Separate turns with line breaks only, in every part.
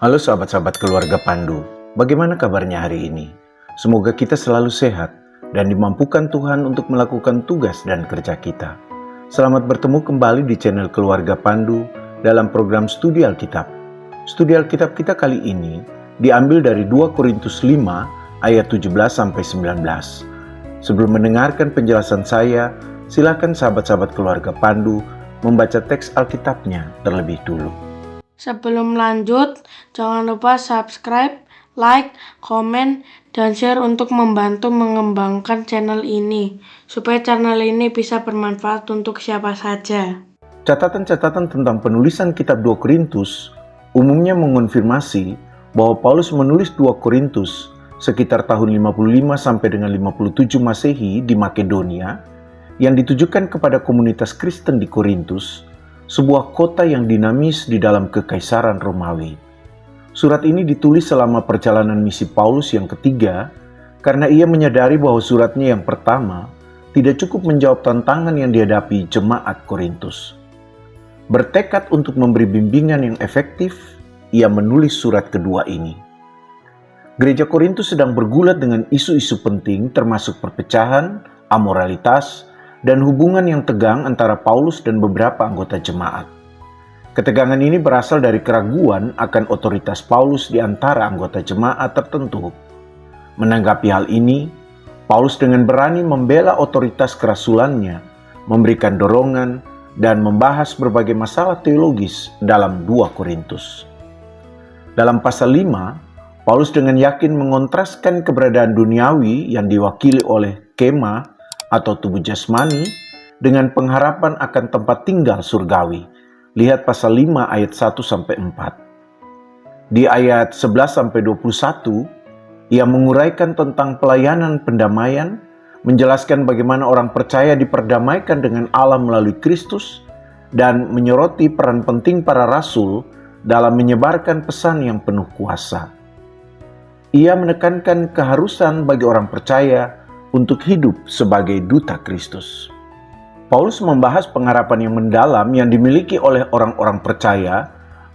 Halo sahabat-sahabat keluarga Pandu, bagaimana kabarnya hari ini? Semoga kita selalu sehat dan dimampukan Tuhan untuk melakukan tugas dan kerja kita. Selamat bertemu kembali di channel Keluarga Pandu dalam program Studi Alkitab. Studi Alkitab kita kali ini diambil dari 2 Korintus 5 ayat 17-19. Sebelum mendengarkan penjelasan saya, silakan sahabat-sahabat keluarga Pandu membaca teks Alkitabnya terlebih dulu.
Sebelum lanjut, jangan lupa subscribe, like, komen, dan share untuk membantu mengembangkan channel ini, supaya channel ini bisa bermanfaat untuk siapa saja.
Catatan-catatan tentang penulisan kitab 2 Korintus umumnya mengonfirmasi bahwa Paulus menulis 2 Korintus sekitar tahun 55 sampai dengan 57 Masehi di Makedonia yang ditujukan kepada komunitas Kristen di Korintus, sebuah kota yang dinamis di dalam kekaisaran Romawi. Surat ini ditulis selama perjalanan misi Paulus yang ketiga, karena ia menyadari bahwa suratnya yang pertama tidak cukup menjawab tantangan yang dihadapi jemaat Korintus. Bertekad untuk memberi bimbingan yang efektif, ia menulis surat kedua ini. Gereja Korintus sedang bergulat dengan isu-isu penting termasuk perpecahan, amoralitas, dan hubungan yang tegang antara Paulus dan beberapa anggota jemaat. Ketegangan ini berasal dari keraguan akan otoritas Paulus di antara anggota jemaat tertentu. Menanggapi hal ini, Paulus dengan berani membela otoritas kerasulannya, memberikan dorongan, dan membahas berbagai masalah teologis dalam 2 Korintus. Dalam pasal 5, Paulus dengan yakin mengontraskan keberadaan duniawi yang diwakili oleh kemah atau tubuh jasmani dengan pengharapan akan tempat tinggal surgawi. Lihat pasal 5 ayat 1-4. Di ayat 11-21, ia menguraikan tentang pelayanan pendamaian, menjelaskan bagaimana orang percaya diperdamaikan dengan Allah melalui Kristus, dan menyoroti peran penting para rasul dalam menyebarkan pesan yang penuh kuasa. Ia menekankan keharusan bagi orang percaya untuk hidup sebagai duta Kristus. Paulus membahas pengharapan yang mendalam yang dimiliki oleh orang-orang percaya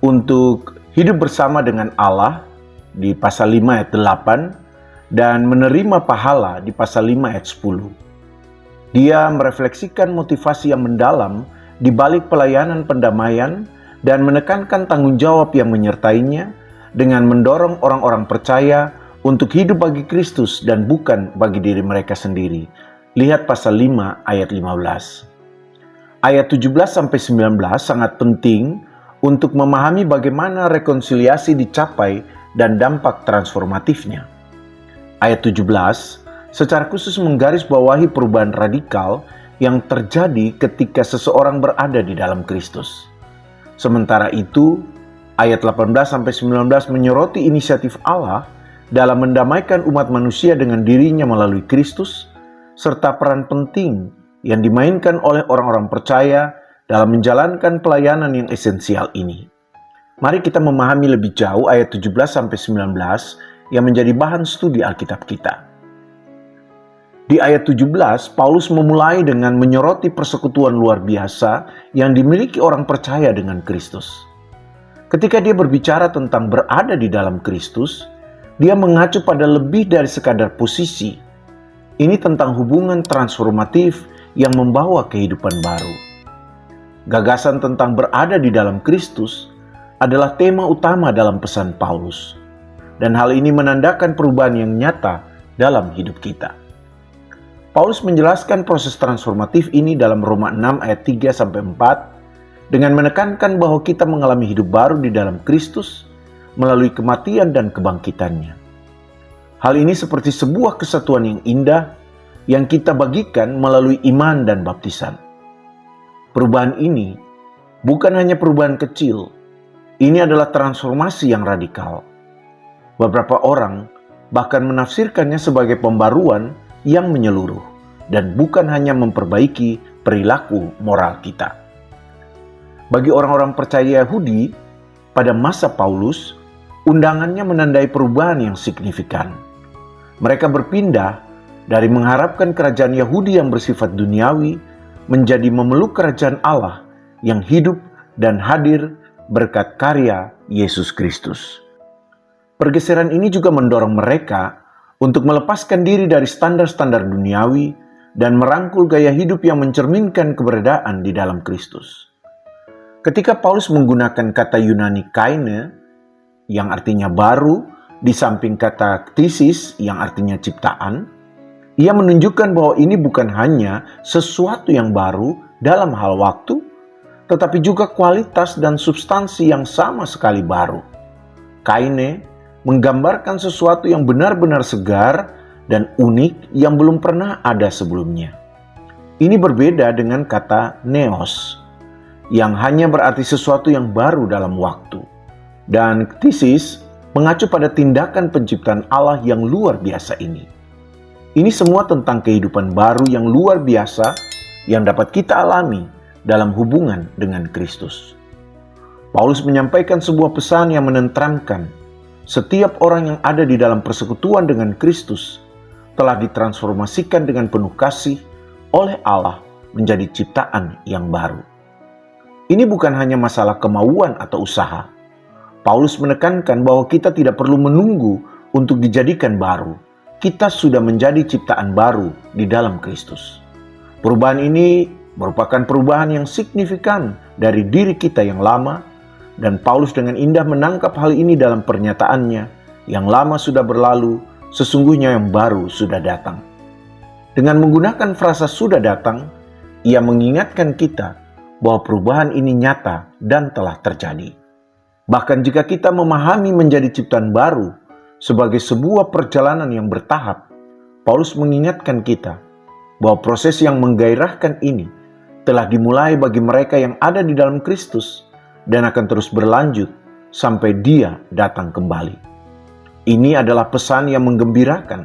untuk hidup bersama dengan Allah di pasal 5 ayat 8 dan menerima pahala di pasal 5 ayat 10. Dia merefleksikan motivasi yang mendalam di balik pelayanan pendamaian dan menekankan tanggung jawab yang menyertainya dengan mendorong orang-orang percaya untuk hidup bagi Kristus dan bukan bagi diri mereka sendiri. Lihat pasal 5 ayat 15. Ayat 17-19 sangat penting untuk memahami bagaimana rekonsiliasi dicapai dan dampak transformatifnya. Ayat 17 secara khusus menggarisbawahi perubahan radikal yang terjadi ketika seseorang berada di dalam Kristus. Sementara itu, ayat 18-19 menyoroti inisiatif Allah dalam mendamaikan umat manusia dengan dirinya melalui Kristus, serta peran penting yang dimainkan oleh orang-orang percaya dalam menjalankan pelayanan yang esensial ini. Mari kita memahami lebih jauh ayat 17-19 yang menjadi bahan studi Alkitab kita. Di ayat 17, Paulus memulai dengan menyoroti persekutuan luar biasa yang dimiliki orang percaya dengan Kristus. Ketika dia berbicara tentang berada di dalam Kristus, dia mengacu pada lebih dari sekadar posisi. Ini tentang hubungan transformatif yang membawa kehidupan baru. Gagasan tentang berada di dalam Kristus adalah tema utama dalam pesan Paulus. Dan hal ini menandakan perubahan yang nyata dalam hidup kita. Paulus menjelaskan proses transformatif ini dalam Roma 6 ayat 3-4 dengan menekankan bahwa kita mengalami hidup baru di dalam Kristus melalui kematian dan kebangkitannya. Hal ini seperti sebuah kesatuan yang indah yang kita bagikan melalui iman dan baptisan. Perubahan ini bukan hanya perubahan kecil, ini adalah transformasi yang radikal. Beberapa orang bahkan menafsirkannya sebagai pembaruan yang menyeluruh dan bukan hanya memperbaiki perilaku moral kita. Bagi orang-orang percaya Yahudi, pada masa Paulus, undangannya menandai perubahan yang signifikan. Mereka berpindah dari mengharapkan kerajaan Yahudi yang bersifat duniawi menjadi memeluk kerajaan Allah yang hidup dan hadir berkat karya Yesus Kristus. Pergeseran ini juga mendorong mereka untuk melepaskan diri dari standar-standar duniawi dan merangkul gaya hidup yang mencerminkan keberadaan di dalam Kristus. Ketika Paulus menggunakan kata Yunani kaine, yang artinya baru, di samping kata ktisis, yang artinya ciptaan, ia menunjukkan bahwa ini bukan hanya sesuatu yang baru dalam hal waktu, tetapi juga kualitas dan substansi yang sama sekali baru. Kaine menggambarkan sesuatu yang benar-benar segar dan unik yang belum pernah ada sebelumnya. Ini berbeda dengan kata neos, yang hanya berarti sesuatu yang baru dalam waktu. Dan ktisis mengacu pada tindakan penciptaan Allah yang luar biasa ini. Ini semua tentang kehidupan baru yang luar biasa yang dapat kita alami dalam hubungan dengan Kristus. Paulus menyampaikan sebuah pesan yang menenteramkan. Setiap orang yang ada di dalam persekutuan dengan Kristus telah ditransformasikan dengan penuh kasih oleh Allah menjadi ciptaan yang baru. Ini bukan hanya masalah kemauan atau usaha. Paulus menekankan bahwa kita tidak perlu menunggu untuk dijadikan baru. Kita sudah menjadi ciptaan baru di dalam Kristus. Perubahan ini merupakan perubahan yang signifikan dari diri kita yang lama, dan Paulus dengan indah menangkap hal ini dalam pernyataannya, yang lama sudah berlalu, sesungguhnya yang baru sudah datang. Dengan menggunakan frasa sudah datang, ia mengingatkan kita bahwa perubahan ini nyata dan telah terjadi. Bahkan jika kita memahami menjadi ciptaan baru sebagai sebuah perjalanan yang bertahap, Paulus mengingatkan kita bahwa proses yang menggairahkan ini telah dimulai bagi mereka yang ada di dalam Kristus dan akan terus berlanjut sampai Dia datang kembali. Ini adalah pesan yang menggembirakan,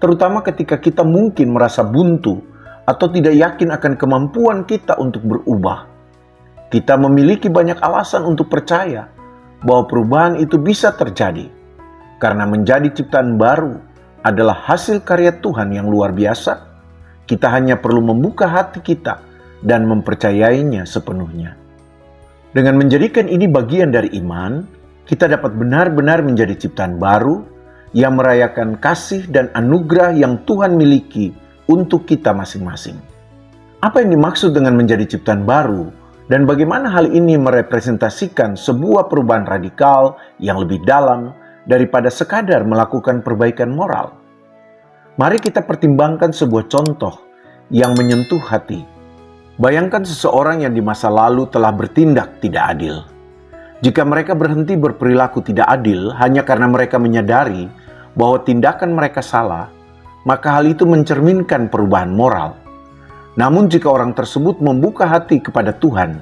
terutama ketika kita mungkin merasa buntu atau tidak yakin akan kemampuan kita untuk berubah. Kita memiliki banyak alasan untuk percaya bahwa perubahan itu bisa terjadi, karena menjadi ciptaan baru adalah hasil karya Tuhan yang luar biasa. Kita hanya perlu membuka hati kita dan mempercayainya sepenuhnya. Dengan menjadikan ini bagian dari iman, kita dapat benar-benar menjadi ciptaan baru yang merayakan kasih dan anugerah yang Tuhan miliki untuk kita masing-masing. Apa yang dimaksud dengan menjadi ciptaan baru, dan bagaimana hal ini merepresentasikan sebuah perubahan radikal yang lebih dalam daripada sekadar melakukan perbaikan moral? Mari kita pertimbangkan sebuah contoh yang menyentuh hati. Bayangkan seseorang yang di masa lalu telah bertindak tidak adil. Jika mereka berhenti berperilaku tidak adil hanya karena mereka menyadari bahwa tindakan mereka salah, maka hal itu mencerminkan perubahan moral. Namun jika orang tersebut membuka hati kepada Tuhan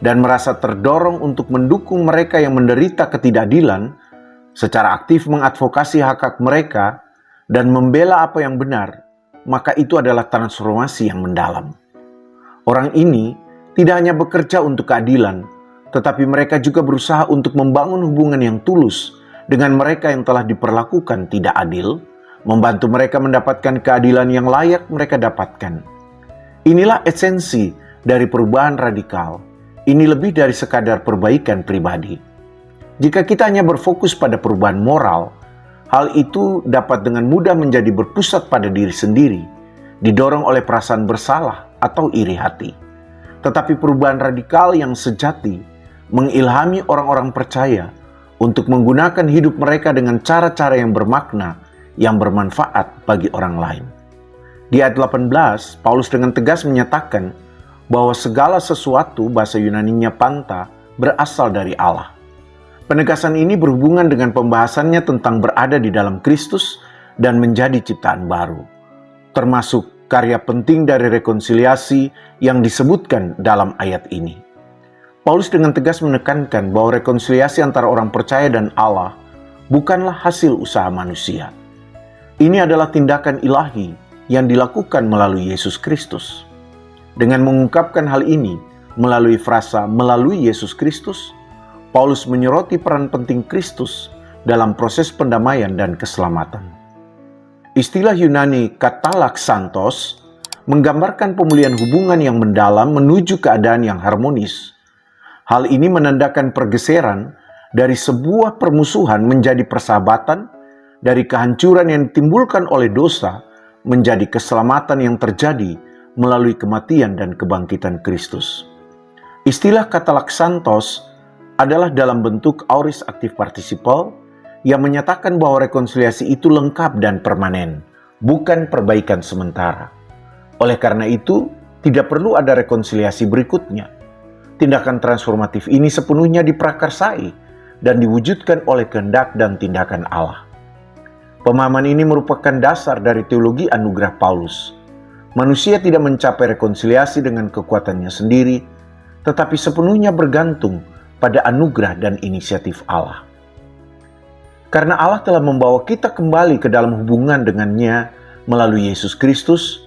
dan merasa terdorong untuk mendukung mereka yang menderita ketidakadilan, secara aktif mengadvokasi hak-hak mereka dan membela apa yang benar, maka itu adalah transformasi yang mendalam. Orang ini tidak hanya bekerja untuk keadilan, tetapi mereka juga berusaha untuk membangun hubungan yang tulus dengan mereka yang telah diperlakukan tidak adil, membantu mereka mendapatkan keadilan yang layak mereka dapatkan. Inilah esensi dari perubahan radikal. Ini lebih dari sekadar perbaikan pribadi. Jika kita hanya berfokus pada perubahan moral, hal itu dapat dengan mudah menjadi berpusat pada diri sendiri, didorong oleh perasaan bersalah atau iri hati. Tetapi perubahan radikal yang sejati mengilhami orang-orang percaya untuk menggunakan hidup mereka dengan cara-cara yang bermakna, yang bermanfaat bagi orang lain. Di ayat 18, Paulus dengan tegas menyatakan bahwa segala sesuatu, bahasa Yunaninya panta, berasal dari Allah. Penegasan ini berhubungan dengan pembahasannya tentang berada di dalam Kristus dan menjadi ciptaan baru, termasuk karya penting dari rekonsiliasi yang disebutkan dalam ayat ini. Paulus dengan tegas menekankan bahwa rekonsiliasi antara orang percaya dan Allah bukanlah hasil usaha manusia. Ini adalah tindakan ilahi yang dilakukan melalui Yesus Kristus. Dengan mengungkapkan hal ini melalui frasa "melalui Yesus Kristus", Paulus menyoroti peran penting Kristus dalam proses pendamaian dan keselamatan. Istilah Yunani katalaksantos menggambarkan pemulihan hubungan yang mendalam menuju keadaan yang harmonis. Hal ini menandakan pergeseran dari sebuah permusuhan menjadi persahabatan, dari kehancuran yang ditimbulkan oleh dosa menjadi keselamatan yang terjadi melalui kematian dan kebangkitan Kristus. Istilah katalaksantos adalah dalam bentuk aorist aktif participle yang menyatakan bahwa rekonsiliasi itu lengkap dan permanen, bukan perbaikan sementara. Oleh karena itu, tidak perlu ada rekonsiliasi berikutnya. Tindakan transformatif ini sepenuhnya diprakarsai dan diwujudkan oleh kehendak dan tindakan Allah. Pemahaman ini merupakan dasar dari teologi anugerah Paulus. Manusia tidak mencapai rekonsiliasi dengan kekuatannya sendiri, tetapi sepenuhnya bergantung pada anugerah dan inisiatif Allah. Karena Allah telah membawa kita kembali ke dalam hubungan dengannya melalui Yesus Kristus,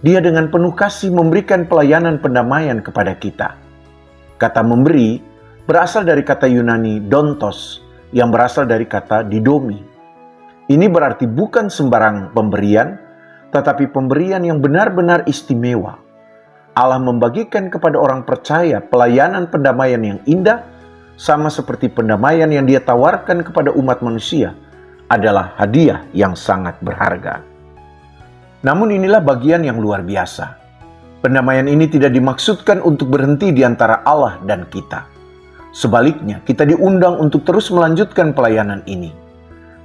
Dia dengan penuh kasih memberikan pelayanan pendamaian kepada kita. Kata memberi berasal dari kata Yunani dontos yang berasal dari kata didomi. Ini berarti bukan sembarang pemberian, tetapi pemberian yang benar-benar istimewa. Allah membagikan kepada orang percaya pelayanan pendamaian yang indah, sama seperti pendamaian yang Dia tawarkan kepada umat manusia adalah hadiah yang sangat berharga. Namun inilah bagian yang luar biasa. Pendamaian ini tidak dimaksudkan untuk berhenti di antara Allah dan kita. Sebaliknya, kita diundang untuk terus melanjutkan pelayanan ini.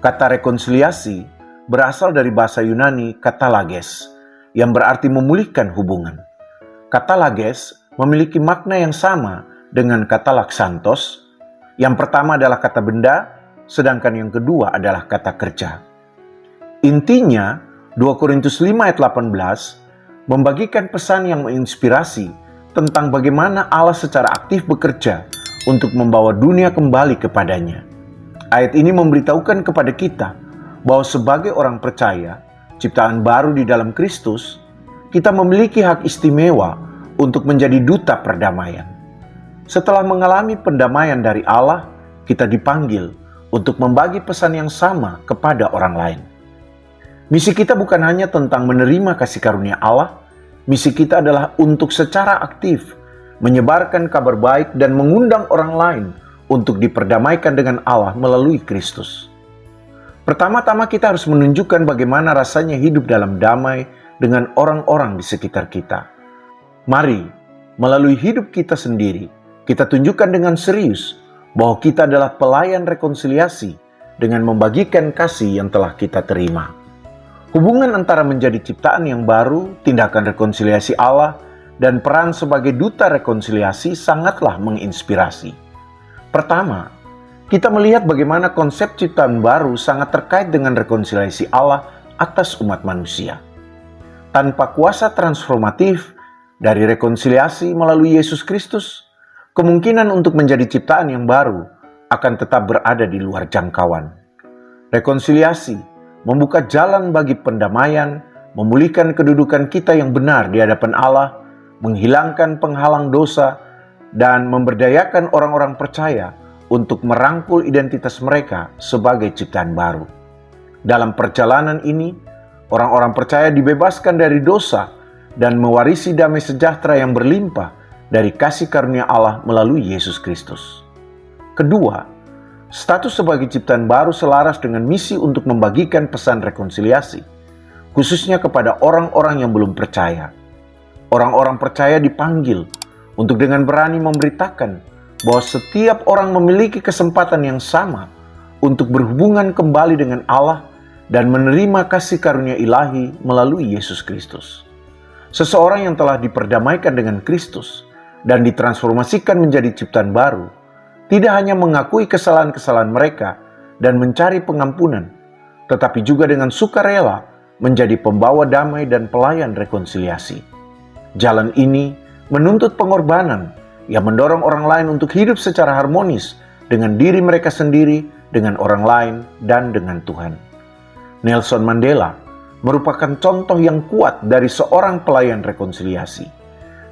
Kata rekonsiliasi berasal dari bahasa Yunani katalages, yang berarti memulihkan hubungan. Katalages memiliki makna yang sama dengan katalaksantos. Yang pertama adalah kata benda, sedangkan yang kedua adalah kata kerja. Intinya, 2 Korintus 5 ayat 18 membagikan pesan yang menginspirasi tentang bagaimana Allah secara aktif bekerja untuk membawa dunia kembali kepadanya. Ayat ini memberitahukan kepada kita bahwa sebagai orang percaya, ciptaan baru di dalam Kristus, kita memiliki hak istimewa untuk menjadi duta perdamaian. Setelah mengalami pendamaian dari Allah, kita dipanggil untuk membagi pesan yang sama kepada orang lain. Misi kita bukan hanya tentang menerima kasih karunia Allah, misi kita adalah untuk secara aktif menyebarkan kabar baik dan mengundang orang lain untuk diperdamaikan dengan Allah melalui Kristus. Pertama-tama kita harus menunjukkan bagaimana rasanya hidup dalam damai dengan orang-orang di sekitar kita. Mari, melalui hidup kita sendiri, kita tunjukkan dengan serius bahwa kita adalah pelayan rekonsiliasi dengan membagikan kasih yang telah kita terima. Hubungan antara menjadi ciptaan yang baru, tindakan rekonsiliasi Allah, dan peran sebagai duta rekonsiliasi sangatlah menginspirasi. Pertama, kita melihat bagaimana konsep ciptaan baru sangat terkait dengan rekonsiliasi Allah atas umat manusia. Tanpa kuasa transformatif dari rekonsiliasi melalui Yesus Kristus, kemungkinan untuk menjadi ciptaan yang baru akan tetap berada di luar jangkauan. Rekonsiliasi membuka jalan bagi pendamaian, memulihkan kedudukan kita yang benar di hadapan Allah, menghilangkan penghalang dosa, dan memberdayakan orang-orang percaya untuk merangkul identitas mereka sebagai ciptaan baru. Dalam perjalanan ini, orang-orang percaya dibebaskan dari dosa dan mewarisi damai sejahtera yang berlimpah dari kasih karunia Allah melalui Yesus Kristus. Kedua, status sebagai ciptaan baru selaras dengan misi untuk membagikan pesan rekonsiliasi, khususnya kepada orang-orang yang belum percaya. Orang-orang percaya dipanggil untuk dengan berani memberitakan bahwa setiap orang memiliki kesempatan yang sama untuk berhubungan kembali dengan Allah dan menerima kasih karunia ilahi melalui Yesus Kristus. Seseorang yang telah diperdamaikan dengan Kristus dan ditransformasikan menjadi ciptaan baru, tidak hanya mengakui kesalahan-kesalahan mereka dan mencari pengampunan, tetapi juga dengan sukarela menjadi pembawa damai dan pelayan rekonsiliasi. Jalan ini menuntut pengorbanan yang mendorong orang lain untuk hidup secara harmonis dengan diri mereka sendiri, dengan orang lain, dan dengan Tuhan. Nelson Mandela merupakan contoh yang kuat dari seorang pelayan rekonsiliasi.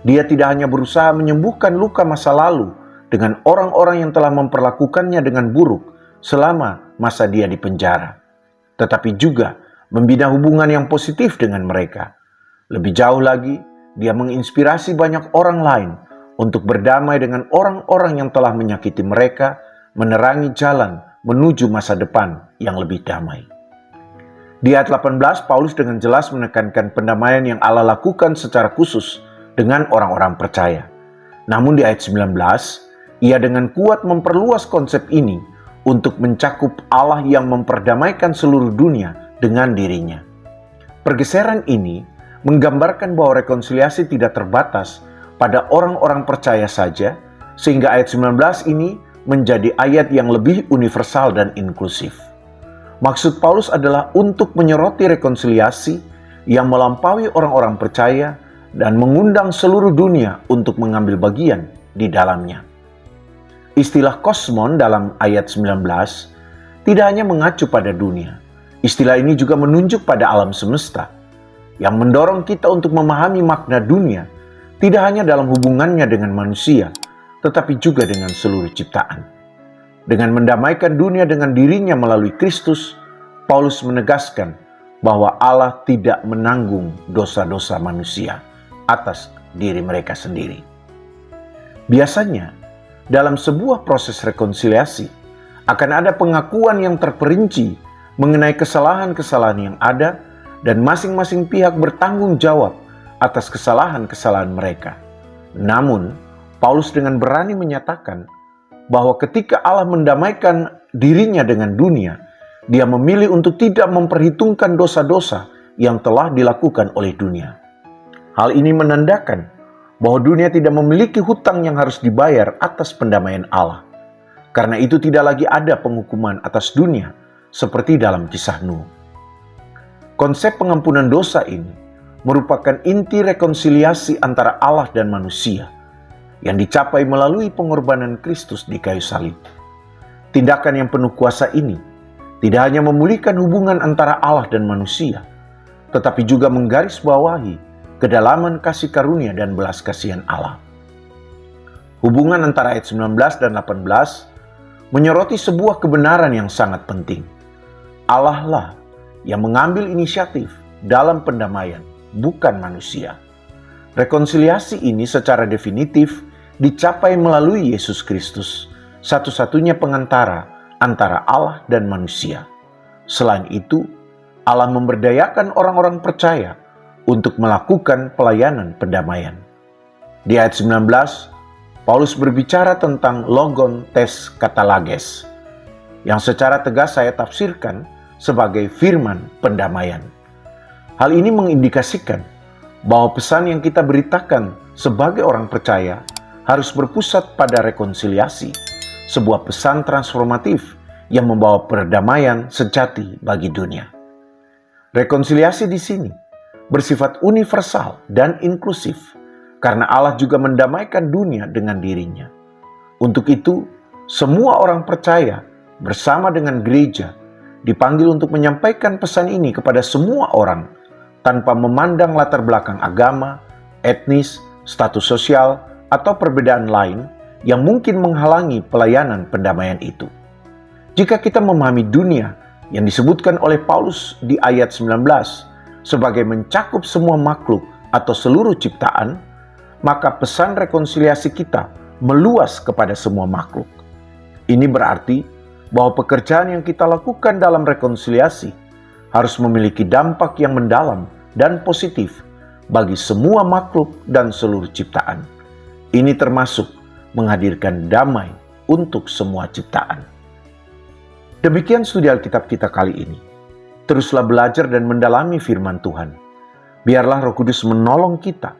Dia tidak hanya berusaha menyembuhkan luka masa lalu dengan orang-orang yang telah memperlakukannya dengan buruk selama masa dia di penjara, tetapi juga membina hubungan yang positif dengan mereka. Lebih jauh lagi, dia menginspirasi banyak orang lain untuk berdamai dengan orang-orang yang telah menyakiti mereka menerangi jalan menuju masa depan yang lebih damai. Di ayat 18, Paulus dengan jelas menekankan pendamaian yang Allah lakukan secara khusus dengan orang-orang percaya. Namun di ayat 19, ia dengan kuat memperluas konsep ini untuk mencakup Allah yang memperdamaikan seluruh dunia dengan dirinya. Pergeseran ini menggambarkan bahwa rekonsiliasi tidak terbatas pada orang-orang percaya saja, sehingga ayat 19 ini menjadi ayat yang lebih universal dan inklusif. Maksud Paulus adalah untuk menyoroti rekonsiliasi yang melampaui orang-orang percaya dan mengundang seluruh dunia untuk mengambil bagian di dalamnya. Istilah kosmon dalam ayat 19 tidak hanya mengacu pada dunia. Istilah ini juga menunjuk pada alam semesta yang mendorong kita untuk memahami makna dunia tidak hanya dalam hubungannya dengan manusia, tetapi juga dengan seluruh ciptaan. Dengan mendamaikan dunia dengan dirinya melalui Kristus, Paulus menegaskan bahwa Allah tidak menanggung dosa-dosa manusia atas diri mereka sendiri. Biasanya, dalam sebuah proses rekonsiliasi, akan ada pengakuan yang terperinci mengenai kesalahan-kesalahan yang ada dan masing-masing pihak bertanggung jawab atas kesalahan-kesalahan mereka. Namun, Paulus dengan berani menyatakan bahwa ketika Allah mendamaikan dirinya dengan dunia, dia memilih untuk tidak memperhitungkan dosa-dosa yang telah dilakukan oleh dunia. Hal ini menandakan bahwa dunia tidak memiliki hutang yang harus dibayar atas pendamaian Allah. Karena itu tidak lagi ada penghukuman atas dunia seperti dalam kisah Nuh. Konsep pengampunan dosa ini merupakan inti rekonsiliasi antara Allah dan manusia yang dicapai melalui pengorbanan Kristus di kayu salib. Tindakan yang penuh kuasa ini tidak hanya memulihkan hubungan antara Allah dan manusia, tetapi juga menggarisbawahi kedalaman kasih karunia dan belas kasihan Allah. Hubungan antara ayat 19 dan 18 menyoroti sebuah kebenaran yang sangat penting. Allah lah yang mengambil inisiatif dalam pendamaian, bukan manusia. Rekonsiliasi ini secara definitif dicapai melalui Yesus Kristus, satu-satunya pengantara antara Allah dan manusia. Selain itu, Allah memberdayakan orang-orang percaya untuk melakukan pelayanan pendamaian. Di ayat 19, Paulus berbicara tentang logon tes katalages, yang secara tegas saya tafsirkan sebagai firman pendamaian. Hal ini mengindikasikan bahwa pesan yang kita beritakan sebagai orang percaya harus berpusat pada rekonsiliasi, sebuah pesan transformatif yang membawa perdamaian sejati bagi dunia. Rekonsiliasi di sini bersifat universal dan inklusif, karena Allah juga mendamaikan dunia dengan dirinya. Untuk itu, semua orang percaya bersama dengan gereja dipanggil untuk menyampaikan pesan ini kepada semua orang, tanpa memandang latar belakang agama, etnis, status sosial, atau perbedaan lain yang mungkin menghalangi pelayanan pendamaian itu. Jika kita memahami dunia yang disebutkan oleh Paulus di ayat 19 sebagai mencakup semua makhluk atau seluruh ciptaan, maka pesan rekonsiliasi kita meluas kepada semua makhluk. Ini berarti bahwa pekerjaan yang kita lakukan dalam rekonsiliasi harus memiliki dampak yang mendalam dan positif bagi semua makhluk dan seluruh ciptaan. Ini termasuk menghadirkan damai untuk semua ciptaan. Demikian studi Alkitab kita kali ini. Teruslah belajar dan mendalami firman Tuhan. Biarlah Roh Kudus menolong kita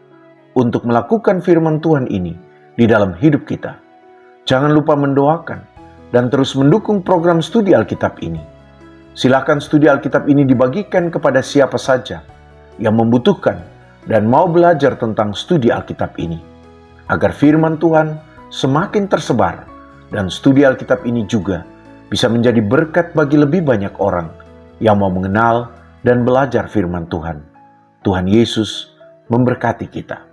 untuk melakukan firman Tuhan ini di dalam hidup kita. Jangan lupa mendoakan dan terus mendukung program studi Alkitab ini. Silakan studi Alkitab ini dibagikan kepada siapa saja yang membutuhkan dan mau belajar tentang studi Alkitab ini, agar firman Tuhan semakin tersebar dan studi Alkitab ini juga bisa menjadi berkat bagi lebih banyak orang yang mau mengenal dan belajar firman Tuhan. Tuhan Yesus memberkati kita.